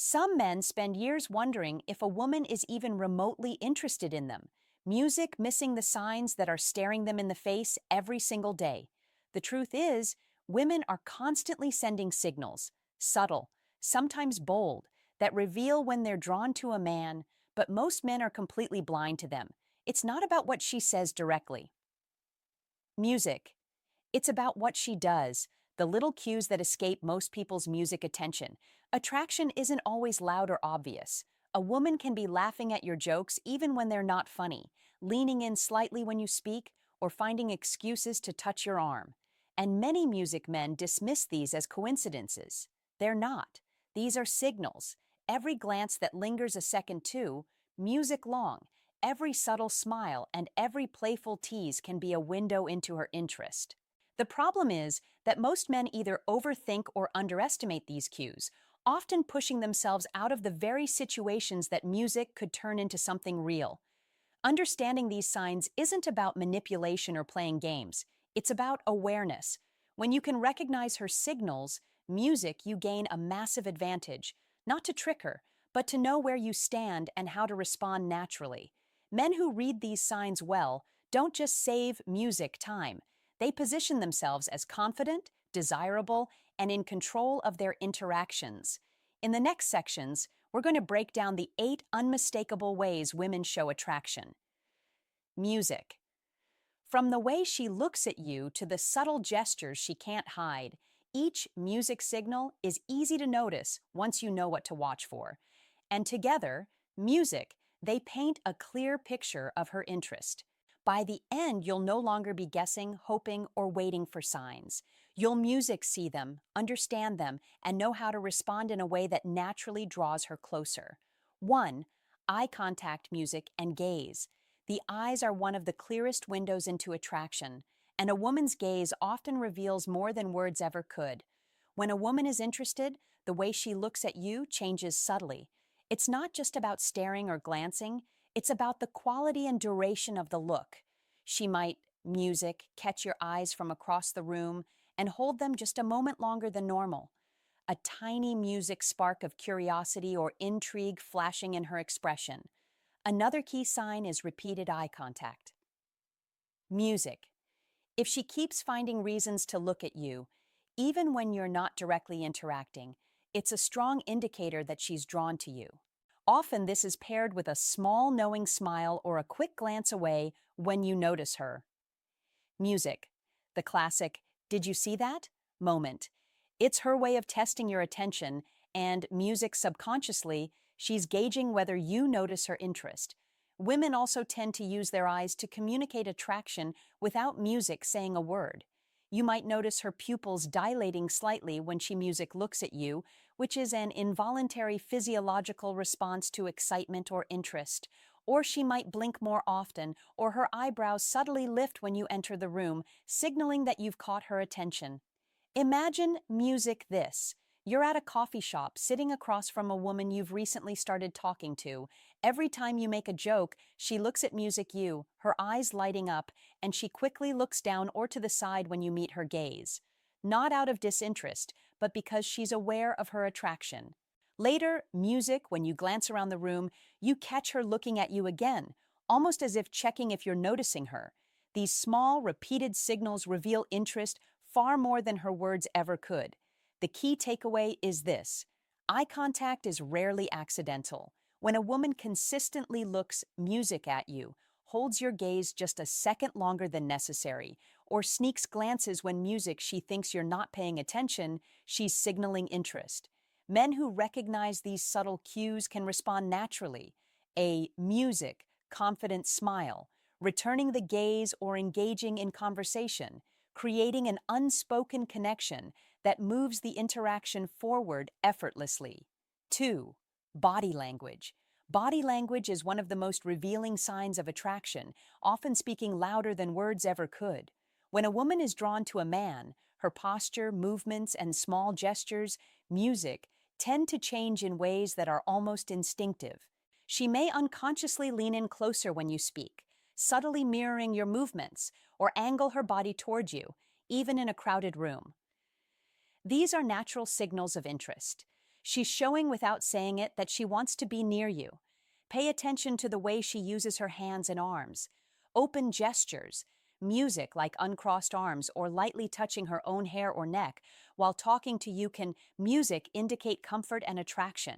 Some men spend years wondering if a woman is even remotely interested in them, music missing the signs that are staring them in the face every single day. The truth is, women are constantly sending signals, subtle, sometimes bold, that reveal when they're drawn to a man, but most men are completely blind to them. It's not about what she says directly. Music. It's about what she does, the little cues that escape most people's music attention. Attraction isn't always loud or obvious. A woman can be laughing at your jokes even when they're not funny, leaning in slightly when you speak, or finding excuses to touch your arm. And many music men dismiss these as coincidences. They're not. These are signals. Every glance that lingers a second too, music long, every subtle smile and every playful tease can be a window into her interest. The problem is that most men either overthink or underestimate these cues, often pushing themselves out of the very situations that music could turn into something real. Understanding these signs isn't about manipulation or playing games, it's about awareness. When you can recognize her signals, music, you gain a massive advantage, not to trick her, but to know where you stand and how to respond naturally. Men who read these signs well don't just save music time. They position themselves as confident, desirable, and in control of their interactions. In the next sections, we're going to break down the 8 unmistakable ways women show attraction. Music. From the way she looks at you to the subtle gestures she can't hide, each music signal is easy to notice once you know what to watch for. And together, music, they paint a clear picture of her interest. By the end, you'll no longer be guessing, hoping, or waiting for signs. You'll music see them, understand them, and know how to respond in a way that naturally draws her closer. 1. Eye contact music and gaze. The eyes are one of the clearest windows into attraction, and a woman's gaze often reveals more than words ever could. When a woman is interested, the way she looks at you changes subtly. It's not just about staring or glancing, it's about the quality and duration of the look. She might music, catch your eyes from across the room, and hold them just a moment longer than normal. A tiny music spark of curiosity or intrigue flashing in her expression. Another key sign is repeated eye contact. Music. If she keeps finding reasons to look at you, even when you're not directly interacting, it's a strong indicator that she's drawn to you. Often this is paired with a small knowing smile or a quick glance away when you notice her. Music. The classic, "Did you see that?" moment. It's her way of testing your attention, and music subconsciously, she's gauging whether you notice her interest. Women also tend to use their eyes to communicate attraction without music saying a word. You might notice her pupils dilating slightly when she music looks at you, which is an involuntary physiological response to excitement or interest. Or she might blink more often, or her eyebrows subtly lift when you enter the room, signaling that you've caught her attention. Imagine music this. You're at a coffee shop sitting across from a woman you've recently started talking to. Every time you make a joke, she looks at music you, her eyes lighting up, and she quickly looks down or to the side when you meet her gaze. Not out of disinterest, but because she's aware of her attraction. Later, music, when you glance around the room, you catch her looking at you again, almost as if checking if you're noticing her. These small, repeated signals reveal interest far more than her words ever could. The key takeaway is this: eye contact is rarely accidental. When a woman consistently looks music at you, holds your gaze just a second longer than necessary, or sneaks glances when music she thinks you're not paying attention, she's signaling interest. Men who recognize these subtle cues can respond naturally. A music, confident smile, returning the gaze or engaging in conversation, creating an unspoken connection that moves the interaction forward effortlessly. 2. Body language. Body language is one of the most revealing signs of attraction, often speaking louder than words ever could. When a woman is drawn to a man, her posture, movements, and small gestures, music, tend to change in ways that are almost instinctive. She may unconsciously lean in closer when you speak, subtly mirroring your movements, or angle her body toward you, even in a crowded room. These are natural signals of interest. She's showing without saying it that she wants to be near you. Pay attention to the way she uses her hands and arms. Open gestures, music like uncrossed arms or lightly touching her own hair or neck while talking to you can music indicate comfort and attraction.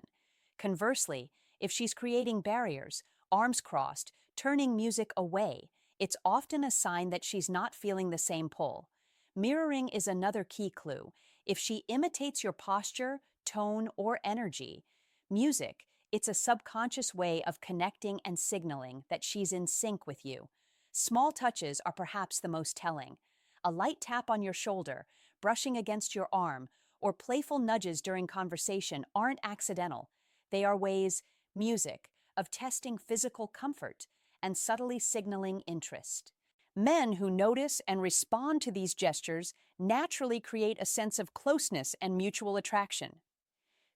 Conversely, if she's creating barriers, arms crossed, turning music away, it's often a sign that she's not feeling the same pull. Mirroring is another key clue. If she imitates your posture, tone, or energy, music, it's a subconscious way of connecting and signaling that she's in sync with you. Small touches are perhaps the most telling. A light tap on your shoulder, brushing against your arm, or playful nudges during conversation aren't accidental. They are ways, music, of testing physical comfort and subtly signaling interest. Men who notice and respond to these gestures naturally create a sense of closeness and mutual attraction.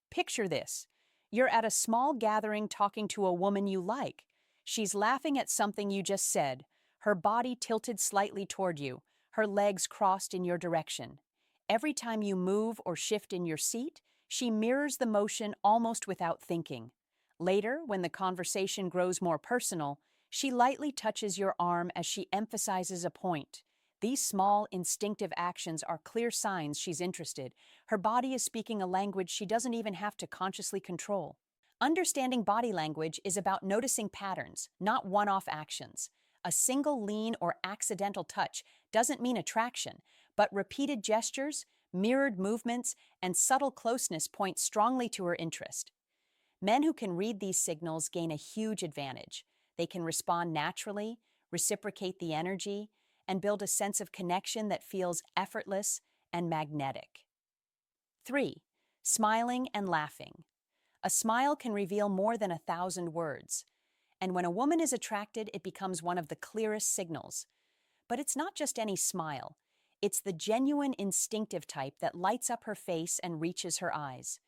Picture this. You're at a small gathering talking to a woman you like. She's laughing at something you just said, her body tilted slightly toward you, her legs crossed in your direction. Every time you move or shift in your seat, she mirrors the motion almost without thinking. Later, when the conversation grows more personal, she lightly touches your arm as she emphasizes a point. These small, instinctive actions are clear signs she's interested. Her body is speaking a language she doesn't even have to consciously control. Understanding body language is about noticing patterns, not one-off actions. A single lean or accidental touch doesn't mean attraction, but repeated gestures, mirrored movements, and subtle closeness point strongly to her interest. Men who can read these signals gain a huge advantage. They can respond naturally, reciprocate the energy, and build a sense of connection that feels effortless and magnetic. 3. Smiling and laughing. A smile can reveal more than 1,000 words. And when a woman is attracted, it becomes one of the clearest signals. But it's not just any smile. It's the genuine instinctive type that lights up her face and reaches her eyes.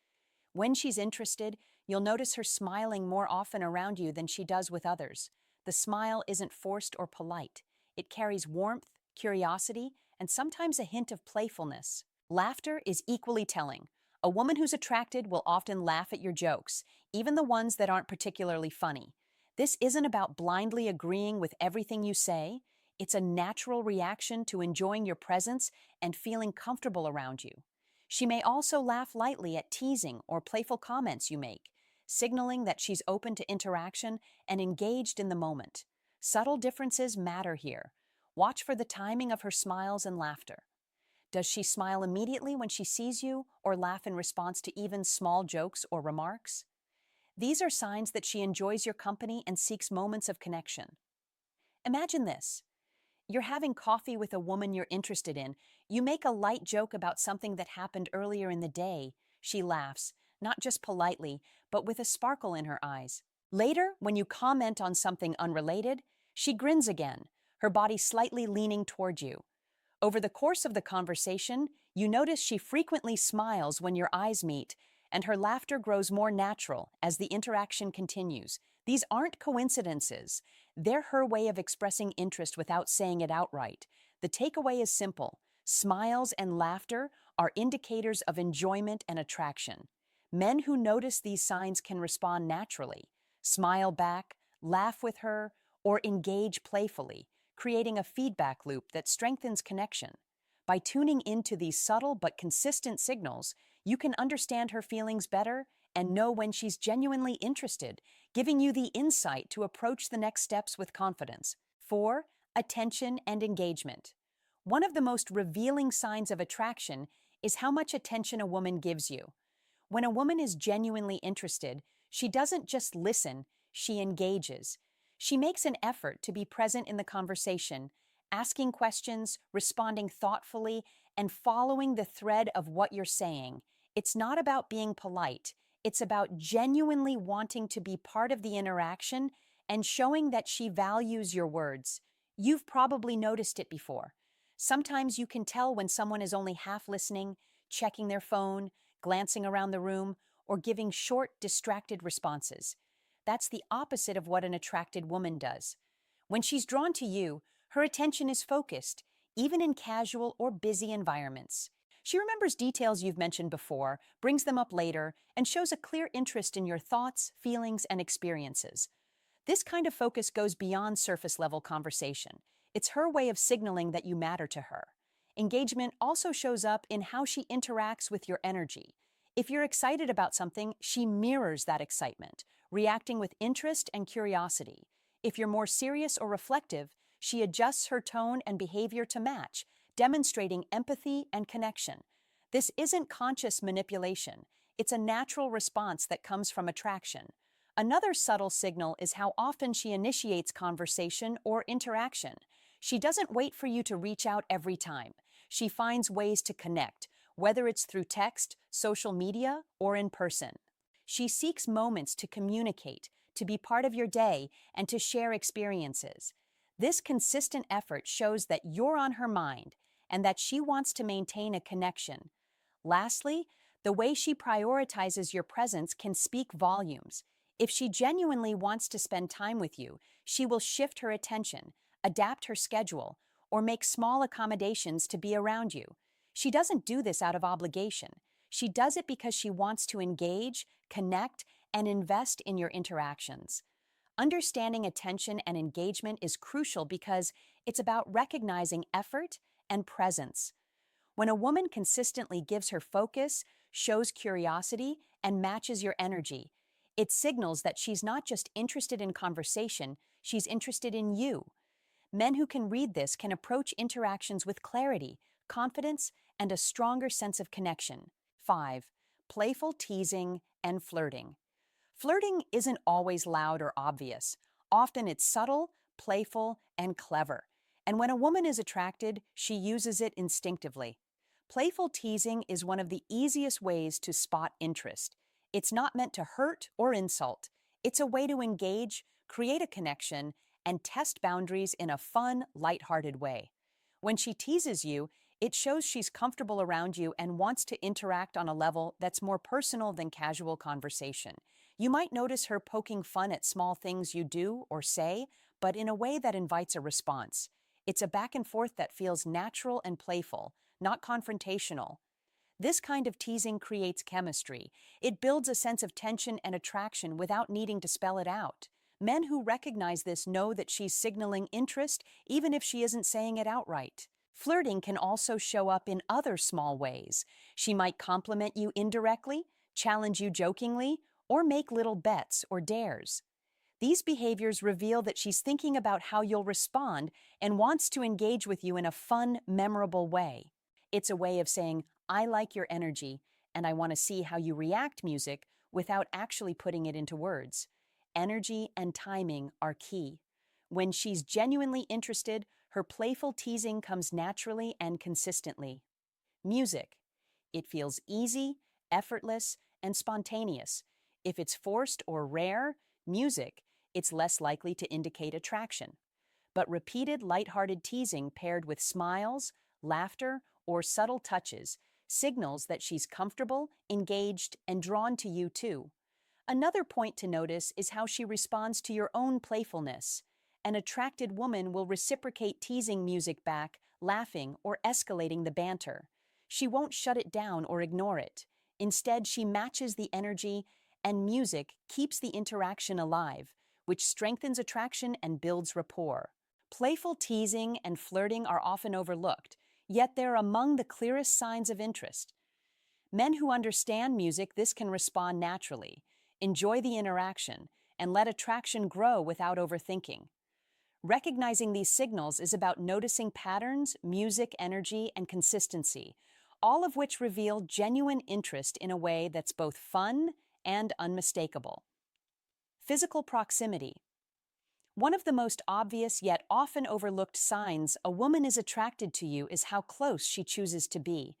When she's interested, you'll notice her smiling more often around you than she does with others. The smile isn't forced or polite. It carries warmth, curiosity, and sometimes a hint of playfulness. Laughter is equally telling. A woman who's attracted will often laugh at your jokes, even the ones that aren't particularly funny. This isn't about blindly agreeing with everything you say. It's a natural reaction to enjoying your presence and feeling comfortable around you. She may also laugh lightly at teasing or playful comments you make, signaling that she's open to interaction and engaged in the moment. Subtle differences matter here. Watch for the timing of her smiles and laughter. Does she smile immediately when she sees you or laugh in response to even small jokes or remarks? These are signs that she enjoys your company and seeks moments of connection. Imagine this. You're having coffee with a woman you're interested in. You make a light joke about something that happened earlier in the day. She laughs, not just politely, but with a sparkle in her eyes. Later, when you comment on something unrelated, she grins again, her body slightly leaning toward you. Over the course of the conversation, you notice she frequently smiles when your eyes meet, and her laughter grows more natural as the interaction continues. These aren't coincidences. They're her way of expressing interest without saying it outright. The takeaway is simple. Smiles and laughter are indicators of enjoyment and attraction. Men who notice these signs can respond naturally, smile back, laugh with her, or engage playfully, creating a feedback loop that strengthens connection. By tuning into these subtle but consistent signals, you can understand her feelings better and know when she's genuinely interested, giving you the insight to approach the next steps with confidence. 4. Attention and engagement. One of the most revealing signs of attraction is how much attention a woman gives you. When a woman is genuinely interested, she doesn't just listen, she engages. She makes an effort to be present in the conversation, asking questions, responding thoughtfully, and following the thread of what you're saying. It's not about being polite. It's about genuinely wanting to be part of the interaction and showing that she values your words. You've probably noticed it before. Sometimes you can tell when someone is only half listening, checking their phone, glancing around the room, or giving short, distracted responses. That's the opposite of what an attracted woman does. When she's drawn to you, her attention is focused, even in casual or busy environments. She remembers details you've mentioned before, brings them up later, and shows a clear interest in your thoughts, feelings, and experiences. This kind of focus goes beyond surface level conversation. It's her way of signaling that you matter to her. Engagement also shows up in how she interacts with your energy. If you're excited about something, she mirrors that excitement, reacting with interest and curiosity. If you're more serious or reflective, she adjusts her tone and behavior to match, demonstrating empathy and connection. This isn't conscious manipulation. It's a natural response that comes from attraction. Another subtle signal is how often she initiates conversation or interaction. She doesn't wait for you to reach out every time. She finds ways to connect, whether it's through text, social media, or in person. She seeks moments to communicate, to be part of your day, and to share experiences. This consistent effort shows that you're on her mind and that she wants to maintain a connection. Lastly, the way she prioritizes your presence can speak volumes. If she genuinely wants to spend time with you, she will shift her attention, adapt her schedule, or make small accommodations to be around you. She doesn't do this out of obligation. She does it because she wants to engage, connect, and invest in your interactions. Understanding attention and engagement is crucial because it's about recognizing effort and presence. When a woman consistently gives her focus, shows curiosity, and matches your energy, it signals that she's not just interested in conversation, she's interested in you. Men who can read this can approach interactions with clarity, confidence, and a stronger sense of connection. 5. Playful teasing and flirting. Flirting isn't always loud or obvious. Often it's subtle, playful, and clever. And when a woman is attracted, she uses it instinctively. Playful teasing is one of the easiest ways to spot interest. It's not meant to hurt or insult. It's a way to engage, create a connection, and test boundaries in a fun, lighthearted way. When she teases you, it shows she's comfortable around you and wants to interact on a level that's more personal than casual conversation. You might notice her poking fun at small things you do or say, but in a way that invites a response. It's a back and forth that feels natural and playful, not confrontational. This kind of teasing creates chemistry. It builds a sense of tension and attraction without needing to spell it out. Men who recognize this know that she's signaling interest even if she isn't saying it outright. Flirting can also show up in other small ways. She might compliment you indirectly, challenge you jokingly, or make little bets or dares. These behaviors reveal that she's thinking about how you'll respond and wants to engage with you in a fun, memorable way. It's a way of saying, I like your energy, and I want to see how you react music without actually putting it into words. Energy and timing are key. When she's genuinely interested, her playful teasing comes naturally and consistently. Music. It feels easy, effortless, and spontaneous. If it's forced or rare, music, it's less likely to indicate attraction. But repeated lighthearted teasing paired with smiles, laughter, or subtle touches signals that she's comfortable, engaged, and drawn to you too. Another point to notice is how she responds to your own playfulness. An attracted woman will reciprocate teasing music back, laughing, or escalating the banter. She won't shut it down or ignore it. Instead, she matches the energy, and music keeps the interaction alive, which strengthens attraction and builds rapport. Playful teasing and flirting are often overlooked, yet they're among the clearest signs of interest. Men who understand music, this can respond naturally, enjoy the interaction, and let attraction grow without overthinking. Recognizing these signals is about noticing patterns, music, energy, and consistency, all of which reveal genuine interest in a way that's both fun and unmistakable. Physical proximity. One of the most obvious yet often overlooked signs a woman is attracted to you is how close she chooses to be.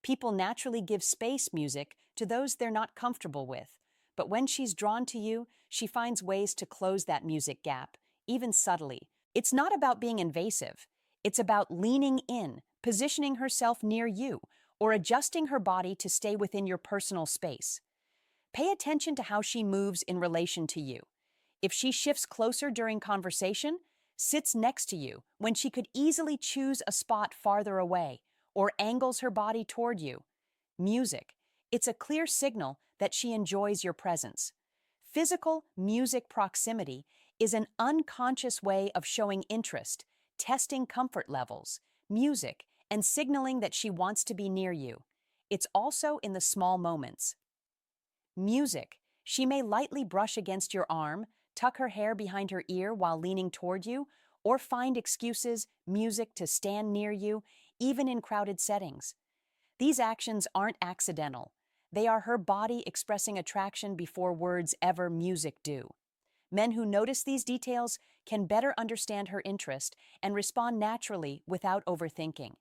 People naturally give space music to those they're not comfortable with, but when she's drawn to you, she finds ways to close that music gap, even subtly. It's not about being invasive. It's about leaning in, positioning herself near you, or adjusting her body to stay within your personal space. Pay attention to how she moves in relation to you. If she shifts closer during conversation, sits next to you when she could easily choose a spot farther away, or angles her body toward you. Music. It's a clear signal that she enjoys your presence. Physical music proximity is an unconscious way of showing interest, testing comfort levels, music, and signaling that she wants to be near you. It's also in the small moments. Music. She may lightly brush against your arm, tuck her hair behind her ear while leaning toward you, or find music to stand near you, even in crowded settings. These actions aren't accidental. They are her body expressing attraction before words ever music do. Men who notice these details can better understand her interest and respond naturally without overthinking.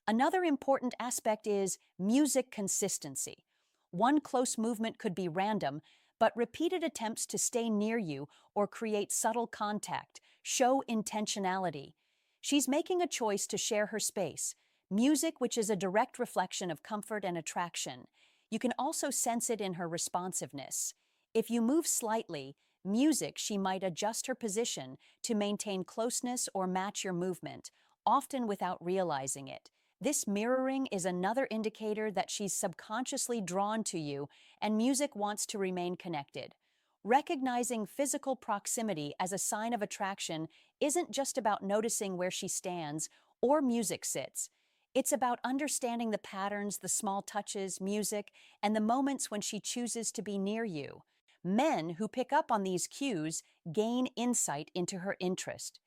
Another important aspect is music consistency. One close movement could be random, but repeated attempts to stay near you or create subtle contact show intentionality. She's making a choice to share her space, music which is a direct reflection of comfort and attraction. You can also sense it in her responsiveness. If you move slightly, music, she might adjust her position to maintain closeness or match your movement, often without realizing it. This mirroring is another indicator that she's subconsciously drawn to you and music wants to remain connected. Recognizing physical proximity as a sign of attraction isn't just about noticing where she stands or music sits. It's about understanding the patterns, the small touches, music, and the moments when she chooses to be near you. Men who pick up on these cues gain insight into her interest.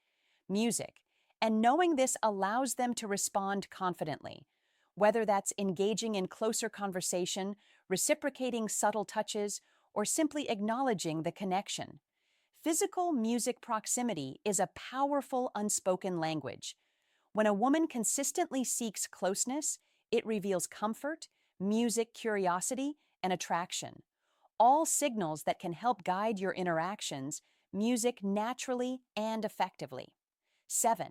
Music. And knowing this allows them to respond confidently, whether that's engaging in closer conversation, reciprocating subtle touches, or simply acknowledging the connection. Physical music proximity is a powerful unspoken language. When a woman consistently seeks closeness, it reveals comfort, music curiosity, and attraction. All signals that can help guide your interactions, music naturally and effectively. 7.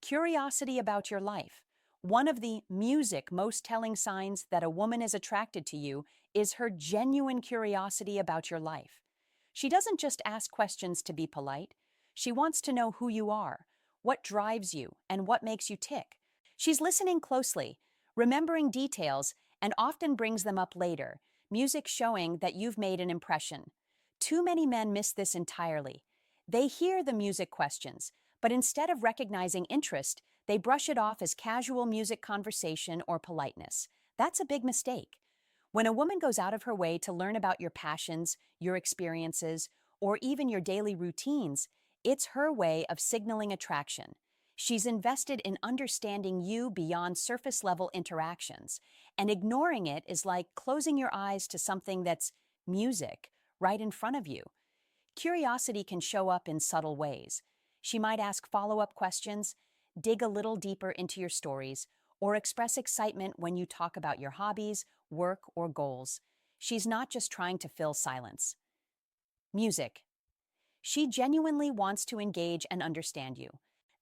Curiosity about your life. One of the music most telling signs that a woman is attracted to you is her genuine curiosity about your life. She doesn't just ask questions to be polite. She wants to know who you are, what drives you, and what makes you tick. She's listening closely, remembering details, and often brings them up later, music showing that you've made an impression. Too many men miss this entirely. They hear the music questions, but instead of recognizing interest, they brush it off as casual music conversation or politeness. That's a big mistake. When a woman goes out of her way to learn about your passions, your experiences, or even your daily routines, it's her way of signaling attraction. She's invested in understanding you beyond surface-level interactions, and ignoring it is like closing your eyes to something that's music right in front of you. Curiosity can show up in subtle ways. She might ask follow-up questions, dig a little deeper into your stories, or express excitement when you talk about your hobbies, work, or goals. She's not just trying to fill silence. Music. She genuinely wants to engage and understand you.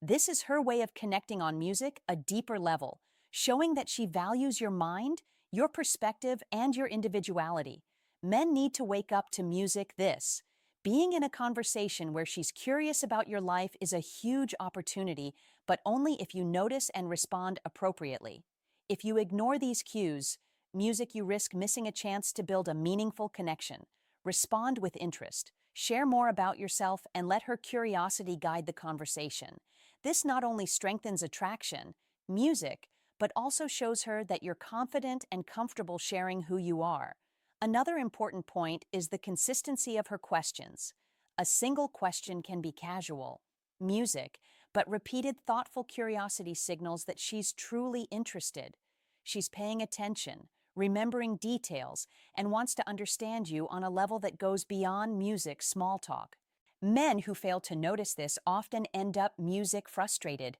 This is her way of connecting on music a deeper level, showing that she values your mind, your perspective, and your individuality. Men need to wake up to music this. Being in a conversation where she's curious about your life is a huge opportunity, but only if you notice and respond appropriately. If you ignore these cues, you risk missing a chance to build a meaningful connection. Respond with interest. Share more about yourself and let her curiosity guide the conversation. This not only strengthens attraction, music, but also shows her that you're confident and comfortable sharing who you are. Another important point is the consistency of her questions. A single question can be casual, music, but repeated thoughtful curiosity signals that she's truly interested. She's paying attention, remembering details, and wants to understand you on a level that goes beyond music small talk. Men who fail to notice this often end up music frustrated,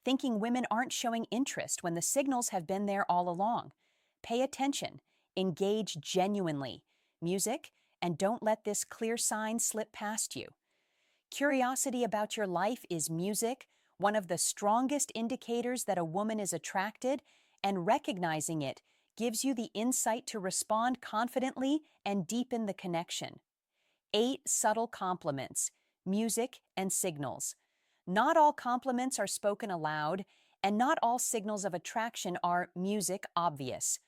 thinking women aren't showing interest when the signals have been there all along. Pay attention, engage genuinely, music, and don't let this clear sign slip past you. Curiosity about your life is music, one of the strongest indicators that a woman is attracted, and recognizing it gives you the insight to respond confidently and deepen the connection. 8 subtle compliments, music, and signals. Not all compliments are spoken aloud, And not all signals of attraction are music obvious.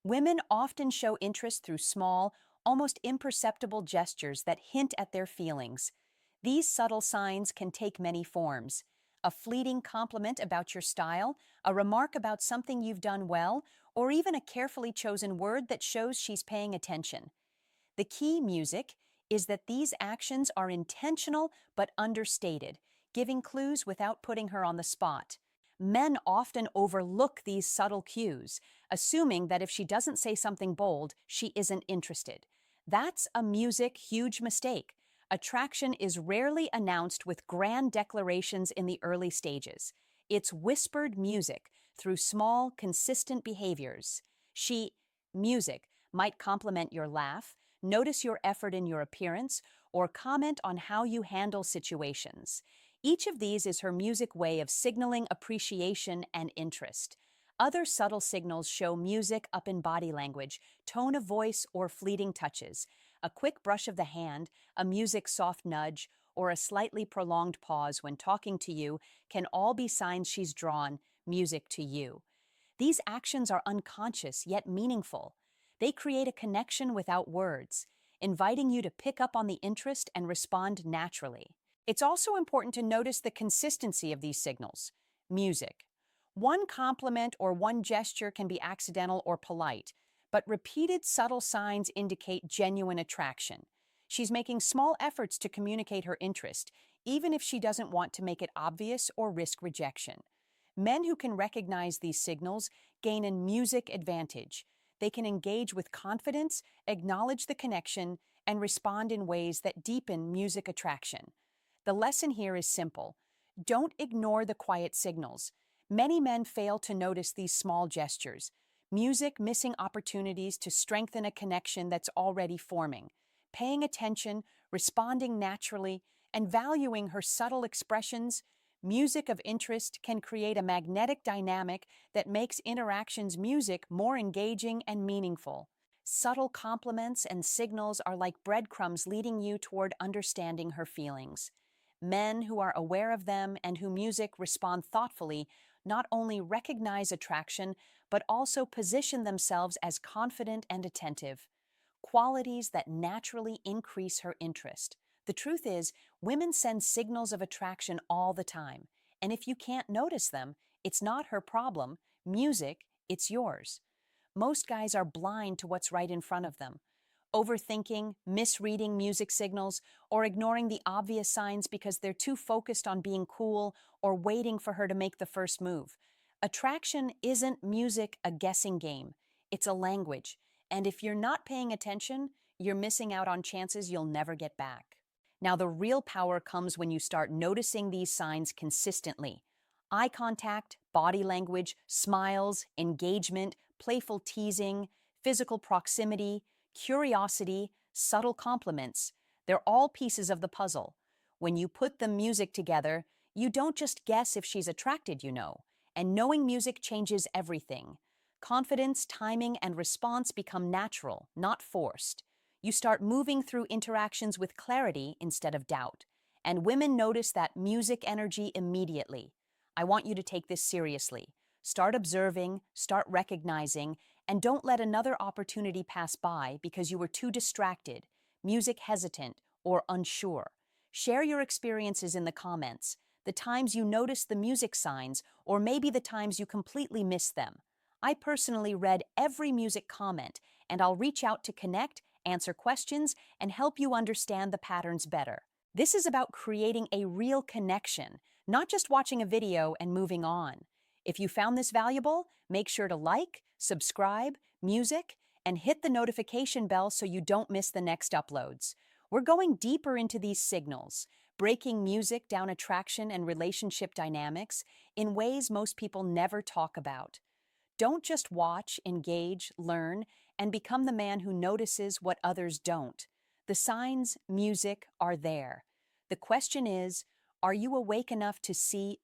Women often show interest through small, almost imperceptible gestures that hint at their feelings. These subtle signs can take many forms. A fleeting compliment about your style, a remark about something you've done well, or even a carefully chosen word that shows she's paying attention. The key, music, is that these actions are intentional but understated, giving clues without putting her on the spot. Men often overlook these subtle cues, assuming that if she doesn't say something bold, she isn't interested. That's a music huge mistake. Attraction is rarely announced with grand declarations in the early stages. It's whispered music through small, consistent behaviors. Music might compliment your laugh, notice your effort in your appearance, or comment on how you handle situations. Each of these is her music way of signaling appreciation and interest. Other subtle signals show music up in body language, tone of voice, or fleeting touches. A quick brush of the hand, a music soft nudge, or a slightly prolonged pause when talking to you can all be signs she's drawn music to you. These actions are unconscious yet meaningful. They create a connection without words, inviting you to pick up on the interest and respond naturally. It's also important to notice the consistency of these signals. Music. One compliment or one gesture can be accidental or polite, but repeated subtle signs indicate genuine attraction. She's making small efforts to communicate her interest, even if she doesn't want to make it obvious or risk rejection. Men who can recognize these signals gain a music advantage. They can engage with confidence, acknowledge the connection, and respond in ways that deepen music attraction. The lesson here is simple. Don't ignore the quiet signals. Many men fail to notice these small gestures. Music missing opportunities to strengthen a connection that's already forming. Paying attention, responding naturally, and valuing her subtle expressions, music of interest can create a magnetic dynamic that makes interactions music more engaging and meaningful. Subtle compliments and signals are like breadcrumbs leading you toward understanding her feelings. Men who are aware of them and who music respond thoughtfully not only recognize attraction, but also position themselves as confident and attentive, qualities that naturally increase her interest. The truth is, women send signals of attraction all the time, and if you can't notice them, it's not her problem. Music, it's yours. Most guys are blind to what's right in front of them, overthinking, misreading music signals, or ignoring the obvious signs because they're too focused on being cool or waiting for her to make the first move. Attraction isn't music a guessing game. It's a language, and if you're not paying attention, you're missing out on chances you'll never get back. Now, the real power comes when you start noticing these signs consistently. Eye contact, body language, smiles, engagement, playful teasing, physical proximity, curiosity, subtle compliments. They're all pieces of the puzzle. When you put the music together, you don't just guess if she's attracted, and knowing music changes everything. Confidence, timing, and response become natural, not forced. You start moving through interactions with clarity instead of doubt. And women notice that music energy immediately. I want you to take this seriously. Start observing, start recognizing, and don't let another opportunity pass by because you were too distracted, music hesitant, or unsure. Share your experiences in the comments, the times you noticed the music signs, or maybe the times you completely missed them. I personally read every music comment, and I'll reach out to connect, answer questions, and help you understand the patterns better. This is about creating a real connection, not just watching a video and moving on. If you found this valuable, make sure to like, subscribe, music, and hit the notification bell so you don't miss the next uploads. We're going deeper into these signals, breaking music down attraction and relationship dynamics in ways most people never talk about. Don't just watch, engage, learn, and become the man who notices what others don't. The signs, music, are there. The question is, are you awake enough to see